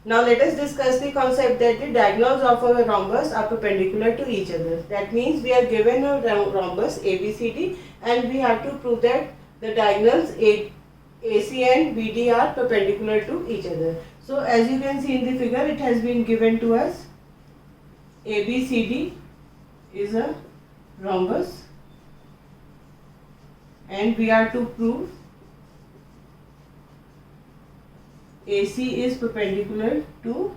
Now let us discuss the concept that the diagonals of a rhombus are perpendicular to each other. That means we are given a rhombus ABCD and we have to prove that the diagonals AC and BD are perpendicular to each other. So as you can see in the figure, it has been given to us ABCD is a rhombus and we are to prove AC is perpendicular to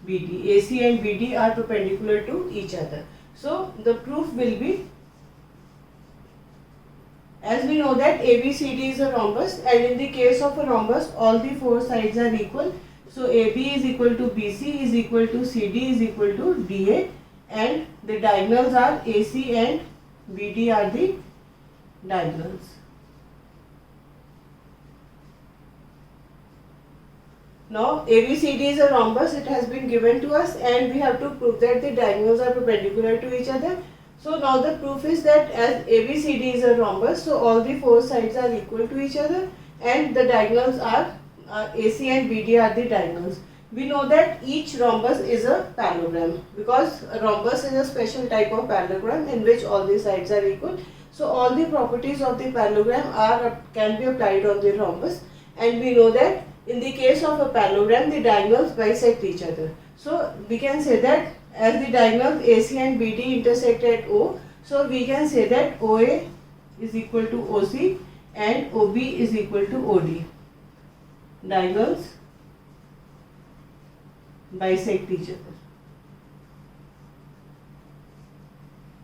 BD. AC and BD are perpendicular to each other. So the proof will be, as we know that ABCD is a rhombus, and in the case of a rhombus all the four sides are equal. So AB is equal to BC is equal to CD is equal to DA, and the diagonals are AC and BD are the diagonals. Now ABCD is a rhombus, it has been given to us and we have to prove that the diagonals are perpendicular to each other. So now the proof is that as ABCD is a rhombus, so all the four sides are equal to each other and the diagonals are AC and BD are the diagonals. We know that each rhombus is a parallelogram because a rhombus is a special type of parallelogram in which all the sides are equal. So all the properties of the parallelogram can be applied on the rhombus, and we know that in the case of a parallelogram the diagonals bisect each other. So we can say that as the diagonals AC and BD intersect at O, so we can say that OA is equal to OC and OB is equal to OD. Diagonals bisect each other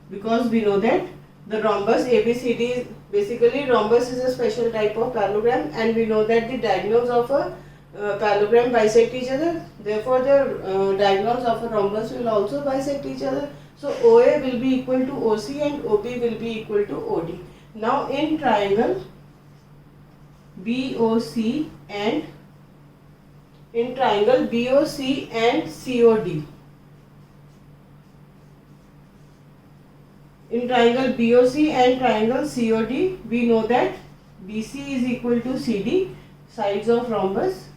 because we know that the rhombus ABCD is basically, rhombus is a special type of parallelogram and we know that the diagonals of a parallelogram bisect each other. Therefore the diagonals of a rhombus will also bisect each other. So OA will be equal to OC and OB will be equal to OD. Now in triangle BOC and COD. In triangle BOC and triangle COD, we know that BC is equal to CD, sides of rhombus,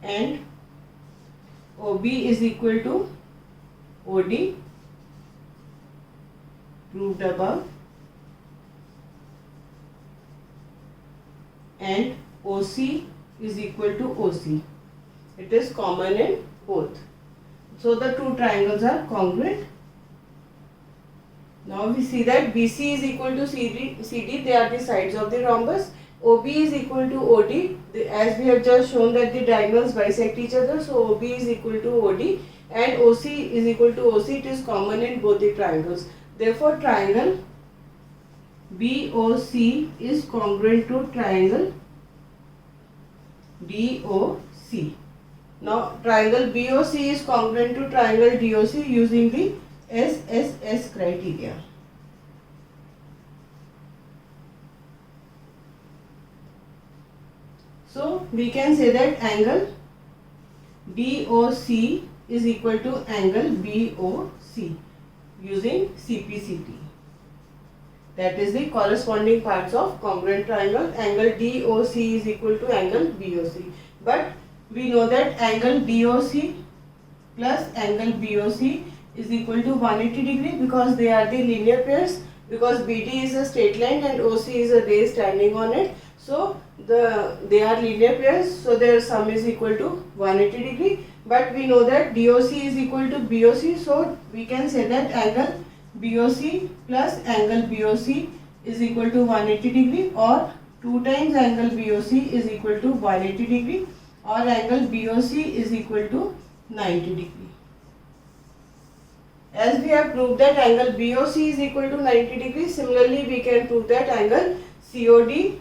and OB is equal to OD, proved above, and OC is equal to OC. It is common in both. So the two triangles are congruent. Now we see that BC is equal to CD, they are the sides of the rhombus. OB is equal to OD, as we have just shown that the diagonals bisect each other, so OB is equal to OD, and OC is equal to OC, it is common in both the triangles. Therefore triangle BOC is congruent to triangle DOC. Now triangle BOC is congruent to triangle DOC using the SSS criteria. So we can say that angle DOC is equal to angle BOC using CPCT. That is the corresponding parts of congruent triangle. Angle DOC is equal to angle BOC. But we know that angle DOC plus angle BOC is equal to 180 degree because they are the linear pairs, because BD is a straight line and OC is a ray standing on it. So they are linear pairs, so their sum is equal to 180 degree. But we know that DOC is equal to BOC, so we can say that angle BOC plus angle BOC is equal to 180 degree, or 2 times angle BOC is equal to 180 degree, or angle BOC is equal to 90 degree. As we have proved that angle BOC is equal to 90 degree, similarly we can prove that angle COD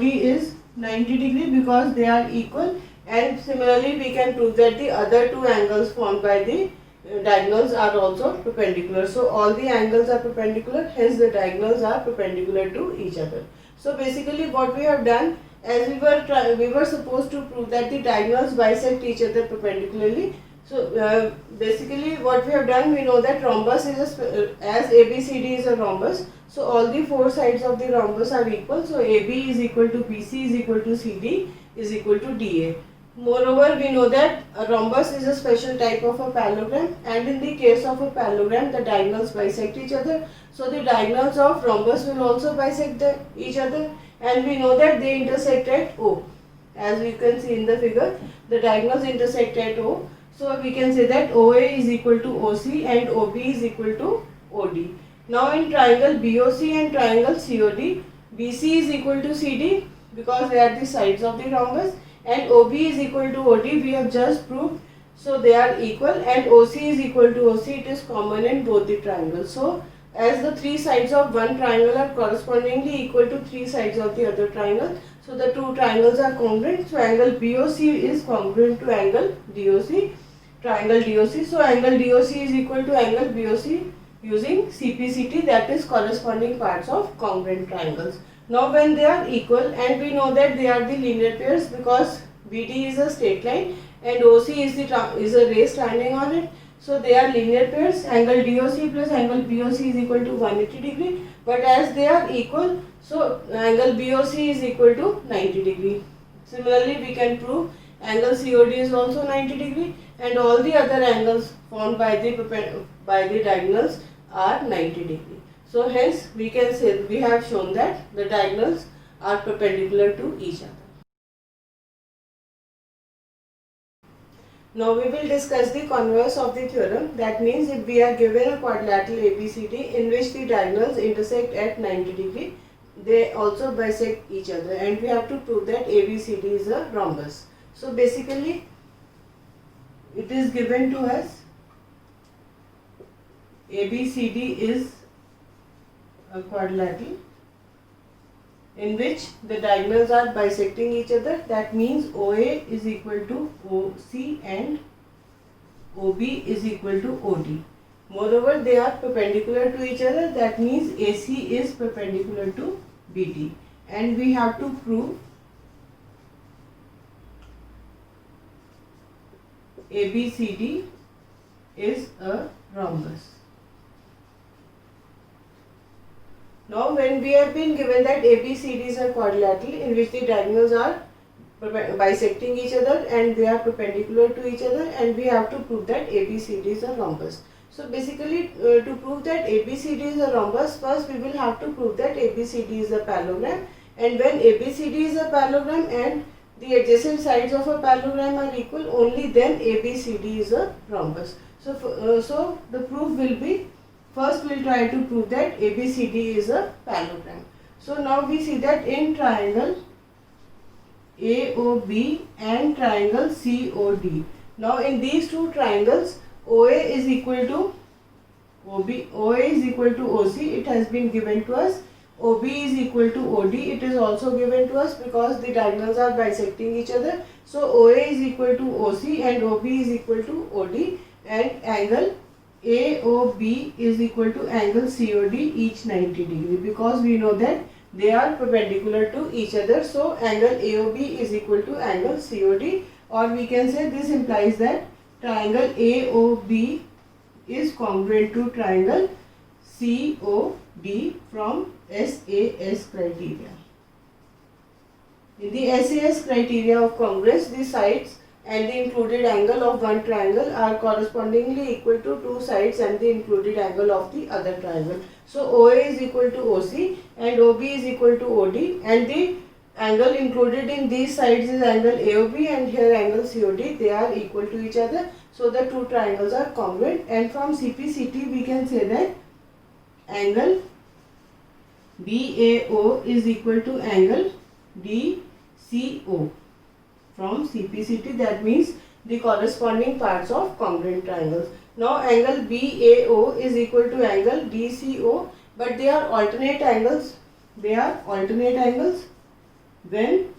is 90 degree because they are equal, and similarly we can prove that the other two angles formed by the diagonals are also perpendicular. So all the angles are perpendicular, hence the diagonals are perpendicular to each other. So basically what we have done, as we were supposed to prove that the diagonals bisect each other perpendicularly, So basically what we have done, we know that rhombus is as ABCD is a rhombus, so all the four sides of the rhombus are equal. So AB is equal to BC is equal to CD is equal to DA. Moreover, we know that a rhombus is a special type of a parallelogram, and in the case of a parallelogram, the diagonals bisect each other. So the diagonals of rhombus will also bisect each other, and we know that they intersect at O. As we can see in the figure, the diagonals intersect at O. So we can say that OA is equal to OC and OB is equal to OD. Now in triangle BOC and triangle COD, BC is equal to CD because they are the sides of the rhombus, and OB is equal to OD, we have just proved. So they are equal, and OC is equal to OC, it is common in both the triangles. So as the three sides of one triangle are correspondingly equal to three sides of the other triangle, so the two triangles are congruent. So angle BOC is congruent to angle DOC, triangle DOC. So angle DOC is equal to angle BOC using CPCT, that is corresponding parts of congruent triangles. Now when they are equal, and we know that they are the linear pairs because BD is a straight line and OC is a ray standing on it. So they are linear pairs. Angle DOC plus angle BOC is equal to 180 degree. But as they are equal, so angle BOC is equal to 90 degree. Similarly, we can prove angle COD is also 90 degree, and all the other angles formed by the diagonals are 90 degree. So hence we can say, we have shown that the diagonals are perpendicular to each other. Now we will discuss the converse of the theorem. That means if we are given a quadrilateral ABCD in which the diagonals intersect at 90 degree, they also bisect each other, and we have to prove that ABCD is a rhombus. So basically it is given to us ABCD is a quadrilateral in which the diagonals are bisecting each other. That means OA is equal to OC and OB is equal to OD. Moreover, they are perpendicular to each other. That means AC is perpendicular to BD, and we have to prove ABCD is a rhombus. Now when we have been given that ABCD is a quadrilateral in which the diagonals are bisecting each other and they are perpendicular to each other, and we have to prove that ABCD is a rhombus. So basically to prove that ABCD is a rhombus, first we will have to prove that ABCD is a parallelogram, and when ABCD is a parallelogram and the adjacent sides of a parallelogram are equal, only then ABCD is a rhombus. So the proof will be, first we will try to prove that ABCD is a parallelogram. So now we see that in triangle AOB and triangle COD. Now in these two triangles, OA is equal to OB, OA is equal to OC, it has been given to us. OB is equal to OD, it is also given to us because the diagonals are bisecting each other. So OA is equal to OC and OB is equal to OD, and angle AOB is equal to angle COD, each 90 degree, because we know that they are perpendicular to each other. So angle AOB is equal to angle COD, or we can say this implies that triangle AOB is congruent to triangle COD from SAS criteria. In the SAS criteria of congruence, the sides and the included angle of one triangle are correspondingly equal to two sides and the included angle of the other triangle. So OA is equal to OC and OB is equal to OD, and the angle included in these sides is angle AOB and here angle COD. They are equal to each other. So the two triangles are congruent, and from CPCT we can say that angle BAO is equal to angle DCO from CPCT. That means the corresponding parts of congruent triangles. Now angle BAO is equal to angle DCO, but they are alternate angles. They are alternate angles when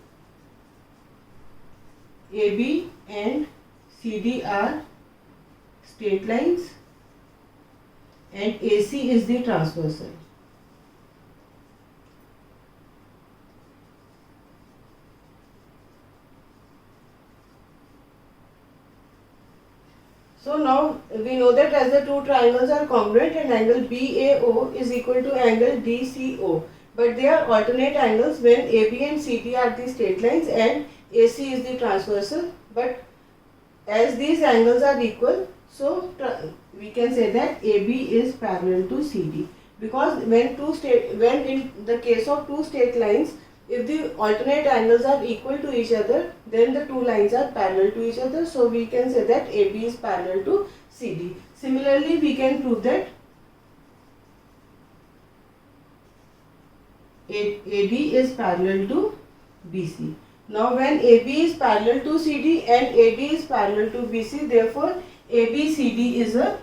AB and CD are straight lines and AC is the transversal. So now we know that as the two triangles are congruent and angle BAO is equal to angle DCO, but they are alternate angles when AB and CD are the straight lines and AC is the transversal. But as these angles are equal, so we can say that AB is parallel to CD, because when in the case of two straight lines, if the alternate angles are equal to each other, then the two lines are parallel to each other. So we can say that AB is parallel to CD. Similarly, we can prove that AD is parallel to BC. Now when AB is parallel to CD and AD is parallel to BC, therefore ABCD is a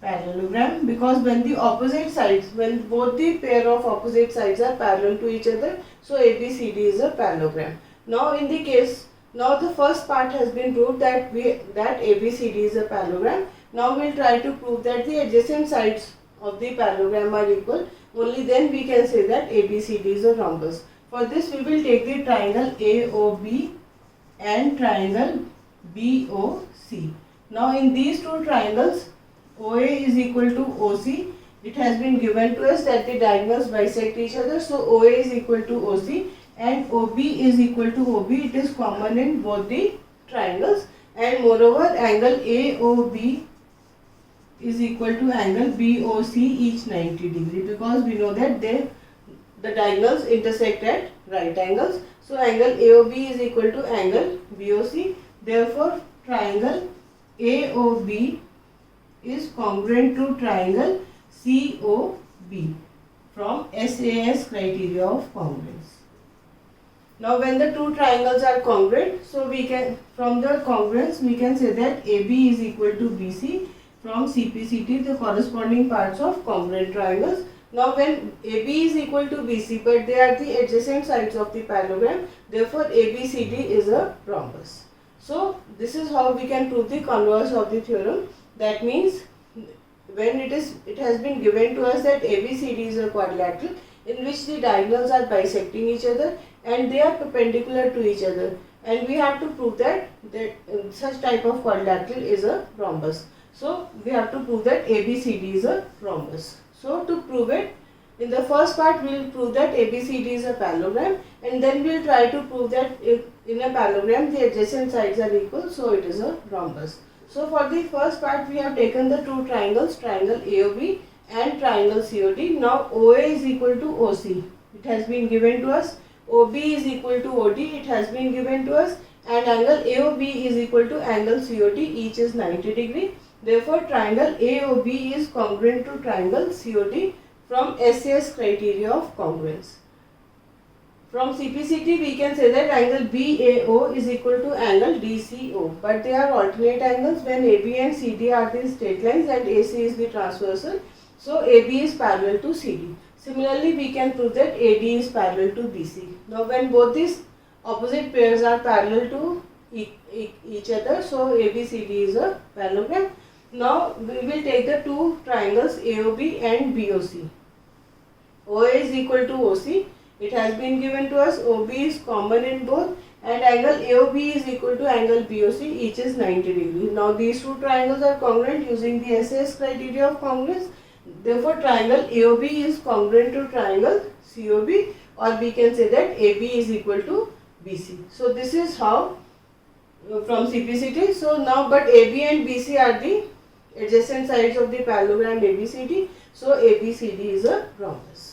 parallelogram, because when the opposite sides, when both the pair of opposite sides are parallel to each other, so ABCD is a parallelogram. Now in the case, now the first part has been proved that ABCD is a parallelogram. Now we will try to prove that the adjacent sides of the parallelogram are equal. Only then we can say that ABCD is a rhombus. For this we will take the triangle AOB and triangle BOC. Now in these two triangles, OA is equal to OC. It has been given to us that the diagonals bisect each other. So OA is equal to OC and OB is equal to OB. It is common in both the triangles. And moreover, angle AOB is equal to angle BOC, each 90 degree, because we know that the diagonals intersect at right angles. So angle AOB is equal to angle BOC. Therefore, triangle AOB is congruent to triangle COB from SAS criteria of congruence. Now when the two triangles are congruent, so we can, from the congruence we can say that AB is equal to BC. From CPCT, the corresponding parts of congruent triangles. Now when AB is equal to BC, but they are the adjacent sides of the parallelogram, therefore ABCD is a rhombus. So this is how we can prove the converse of the theorem. That means when it has been given to us that ABCD is a quadrilateral in which the diagonals are bisecting each other and they are perpendicular to each other, and we have to prove that such type of quadrilateral is a rhombus. So we have to prove that ABCD is a rhombus. So to prove it, in the first part we will prove that ABCD is a parallelogram, and then we will try to prove that if in a parallelogram the adjacent sides are equal, so it is a rhombus. So for the first part we have taken the two triangles, triangle AOB and triangle COD. Now OA is equal to OC. It has been given to us. OB is equal to OD. It has been given to us. And angle AOB is equal to angle COD. Each is 90 degree. Therefore triangle AOB is congruent to triangle COD from SAS criteria of congruence. From CPCT we can say that angle BAO is equal to angle DCO, but they are alternate angles when AB and CD are the straight lines and AC is the transversal. So AB is parallel to CD. Similarly, we can prove that AD is parallel to BC. Now when both these opposite pairs are parallel to each other, so ABCD is a parallelogram. Now we will take the two triangles AOB and BOC. OA is equal to OC. It has been given to us. OB is common in both, and angle AOB is equal to angle BOC. Each is 90 degree. Now these two triangles are congruent using the SAS criteria of congruence. Therefore triangle AOB is congruent to triangle COB, or we can say that AB is equal to BC. So this is how from CPCT. So now but AB and BC are the adjacent sides of the parallelogram ABCD. So ABCD is a rhombus.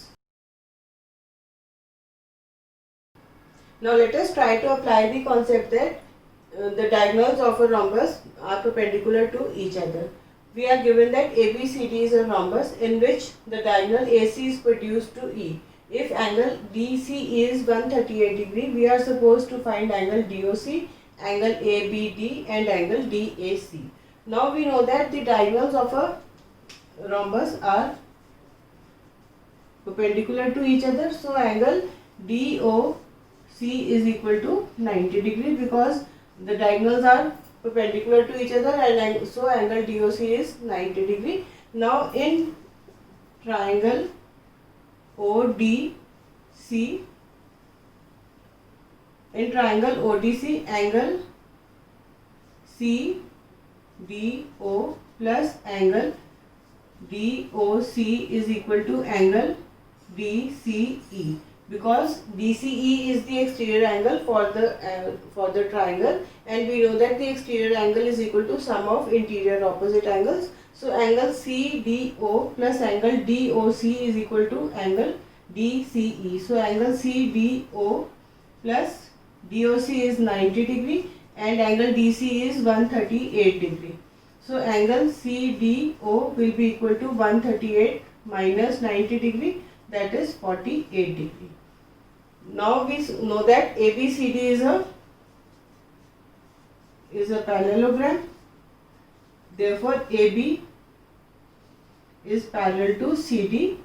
Now let us try to apply the concept that the diagonals of a rhombus are perpendicular to each other. We are given that ABCD is a rhombus in which the diagonal AC is produced to E. If angle DC is 138 degree, we are supposed to find angle DOC, angle ABD and angle DAC. Now we know that the diagonals of a rhombus are perpendicular to each other. So angle DOC is equal to 90 degree because the diagonals are perpendicular to each other, and so angle DOC is 90 degree. Now in triangle ODC, angle CDO plus angle DOC is equal to angle DCE, because DCE is the exterior angle for the triangle, and we know that the exterior angle is equal to sum of interior opposite angles. So angle CDO plus angle DOC is equal to angle DCE. So angle CDO plus DOC is 90 degree and angle DC is 138 degree. So angle CDO will be equal to 138 minus 90 degree, that is 48 degree. Now we know that ABCD is a parallelogram. Therefore AB is parallel to CD,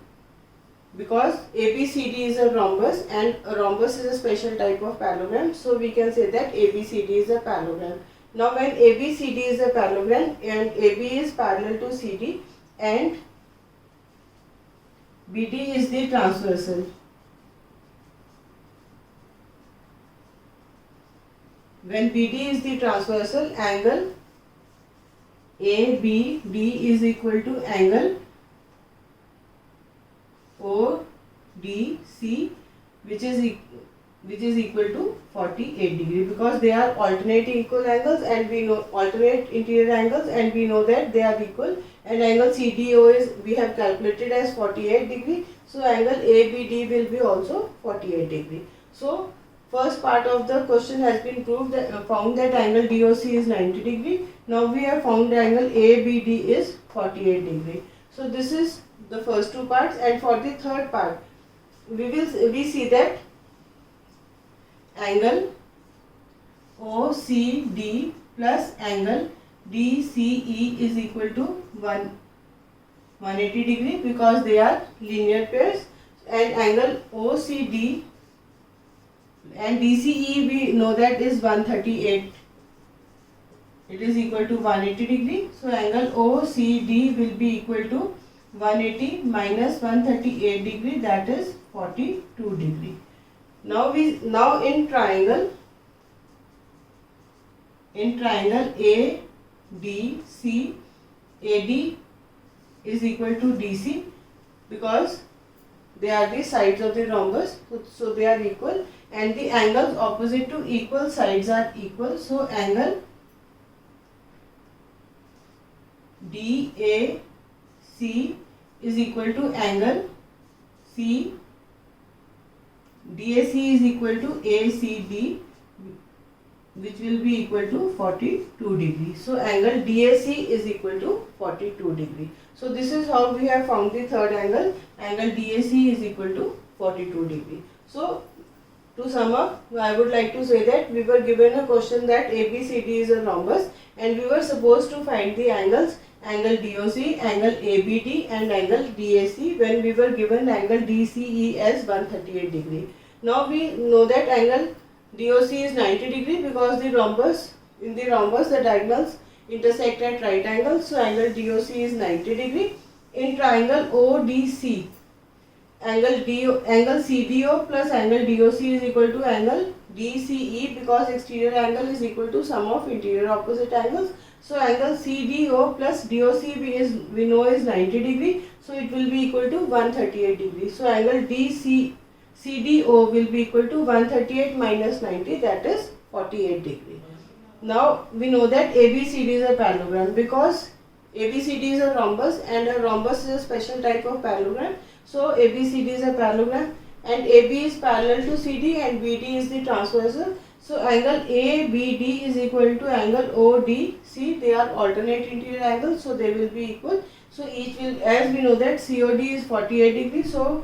because ABCD is a rhombus and a rhombus is a special type of parallelogram. So we can say that ABCD is a parallelogram. Now when ABCD is a parallelogram and AB is parallel to CD and BD is the transversal. When BD is the transversal, angle ABD is equal to angle ODC, which is equal to 48 degree, because they are alternate equal angles and we know alternate interior angles and we know that they are equal, and angle CDO is we have calculated as 48 degree. So angle ABD will be also 48 degree. So first part of the question has been proved that, found that angle DOC is 90 degree. Now we have found angle ABD is 48 degree. So this is the first two parts, and for the third part we see that angle OCD plus angle DCE is equal to 180 degree, because they are linear pairs, and angle OCD and DCE we know that is 138. It is equal to 180 degree. So angle OCD will be equal to 180 minus 138 degree, that is 42 degree. Now in triangle ADC, AD is equal to DC, because they are the sides of the rhombus, so they are equal, and the angles opposite to equal sides are equal. So angle DAC is equal to angle C. DAC is equal to ACD, which will be equal to 42 degree. So angle DAC is equal to 42 degree. So this is how we have found the third angle. Angle DAC is equal to 42 degree. So to sum up, I would like to say that we were given a question that ABCD is a rhombus, and we were supposed to find the angles angle DOC, angle ABD and angle DAC when we were given angle DCE as 138 degree. Now we know that angle DOC is 90 degree, because in the rhombus the diagonals intersect at right angles, so angle DOC is 90 degree. In triangle ODC, angle CDO plus angle DOC is equal to angle DCE, because exterior angle is equal to sum of interior opposite angles. So angle CDO plus DOC we know is 90 degree, so it will be equal to 138 degree. So angle CDO will be equal to 138 minus 90, that is 48 degree. Now we know that ABCD is a parallelogram, because ABCD is a rhombus and a rhombus is a special type of parallelogram. So ABCD is a parallelogram and AB is parallel to CD and BD is the transversal. So angle ABD is equal to angle ODC. They are alternate interior angles, so they will be equal. So each will, as we know that COD is 48 degree, so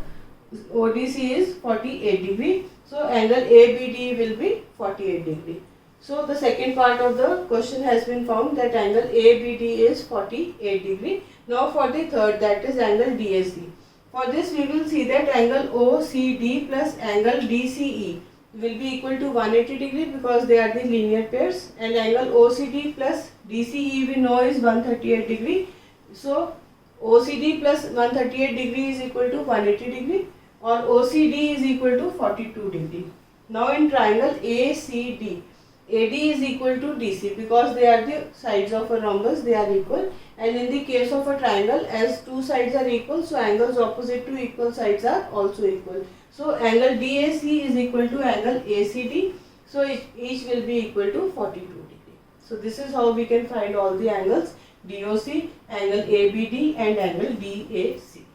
ODC is 48 degree. So angle ABD will be 48 degree. So the second part of the question has been found that angle ABD is 48 degree. Now for the third, that is angle DAC. For this we will see that angle OCD plus angle DCE will be equal to 180 degree, because they are the linear pairs, and angle OCD plus DCE we know is 138 degree. So OCD plus 138 degree is equal to 180 degree, or OCD is equal to 42 degree. Now in triangle ACD, AD is equal to DC because they are the sides of a rhombus, they are equal. And in the case of a triangle, as two sides are equal, so angles opposite to equal sides are also equal. So angle DAC is equal to angle ACD. So each will be equal to 42 degree. So this is how we can find all the angles DOC, angle ABD and angle DAC.